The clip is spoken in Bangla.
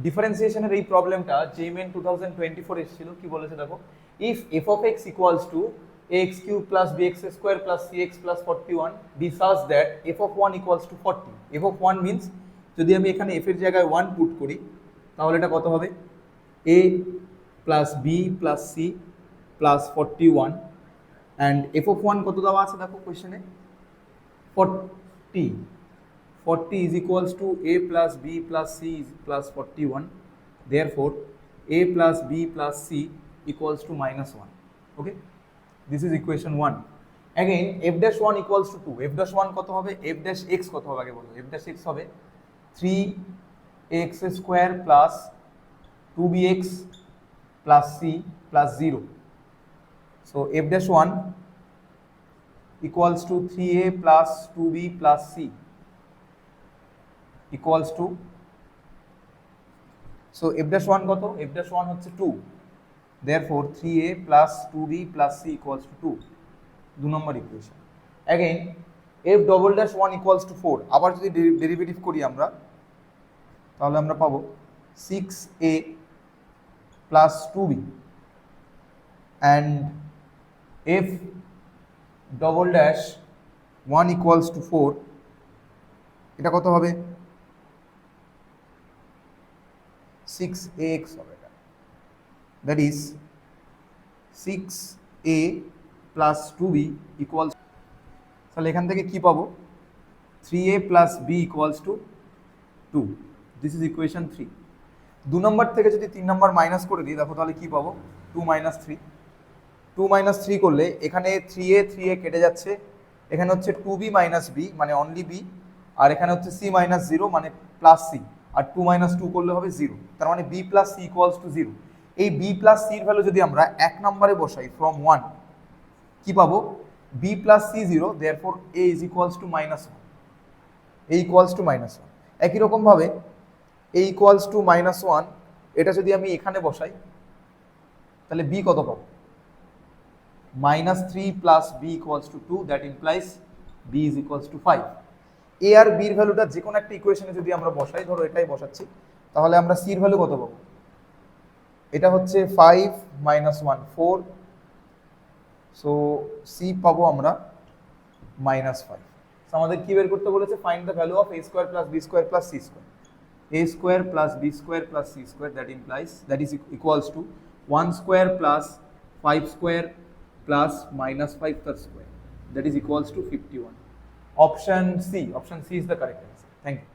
ডিফারেন্সিয়েশনের এই প্রবলেমটা জেইমেন 2024 এসেছিল, কি বলেছে দেখো, if f of x equals to x cube plus b x square plus c x plus 41 be such that f of 1 equals to 40। F of 1 means যদি আমি এখানে এফ এর জায়গায় 1 পুট করি তাহলে এটা কত হবে, A plus B plus C plus 41 and F of 1 কত দেওয়া আছে দেখো কোয়েশ্চেনে, 40 is equals to a plus b plus c plus 41. Therefore, a plus b plus c equals to minus 1. Okay, this is equation 1. Again, f dash 1 equals to 2. F dash 1 কত হবে, f dash x কত হবে আগে বলো, f dash x হবে 3x square plus 2bx plus c plus 0. So f dash 1 equals to 3a plus 2b plus c equals to, so f dash 1 কত, f dash 1 হচ্ছে 2, therefore 3a plus 2b plus c equals to 2, 2 number equation. Again f double dash 1 equals to 4, আবার যদি ডেরিভেটিভ করি আমরা তাহলে আমরা পাবো 6a plus 2b and f double dash 1 equals to 4, এটা কত হবে 6ax হবে এটা, that is 6a plus 2b equals, তাহলে এখান থেকে কি পাবো 3a plus b equals to 2, this is equation 3। 2 নম্বর থেকে যদি 3 নম্বর মাইনাস করে দিই দেখো তাহলে কি পাবো 2 minus 3, 2 minus 3 করলে এখানে 3a কেটে যাচ্ছে, এখানে হচ্ছে 2b minus b মানে অনলি b, আর এখানে হচ্ছে c minus 0 মানে প্লাস c, আর 2 minus 2 করলে হবে 0, তার মানে b plus c equals to 0। এই b plus c এর ভ্যালু যদি আমরা 1 নম্বরে বসাই ফ্রম 1 কি পাবো b plus c 0, therefore a is equals to minus 1, a equals to minus 1। একই রকম ভাবে a equals to minus 1 এটা যদি আমি এখানে বসাই তাহলে b কত পাবো, minus 3 plus b equals to 2, that implies b is equals to 5। a R b এর ভ্যালুটা যে কোনো একটা ইকুয়েশনে যদি আমরা বসাই, ধরো এটাই বসাচ্ছি, তাহলে আমরা c এর ভ্যালু কত পাবো, এটা হচ্ছে 5 minus 1 4, সো c পাবো আমরা minus 5। সো আমাদের কি বের করতে বলেছে, find the value of a square plus b square plus c square, a square plus b square plus c square, that implies that is equals to 1 square plus 5 square plus minus 5 তার square, that is equals to 51। Option C is the correct answer. Thank you.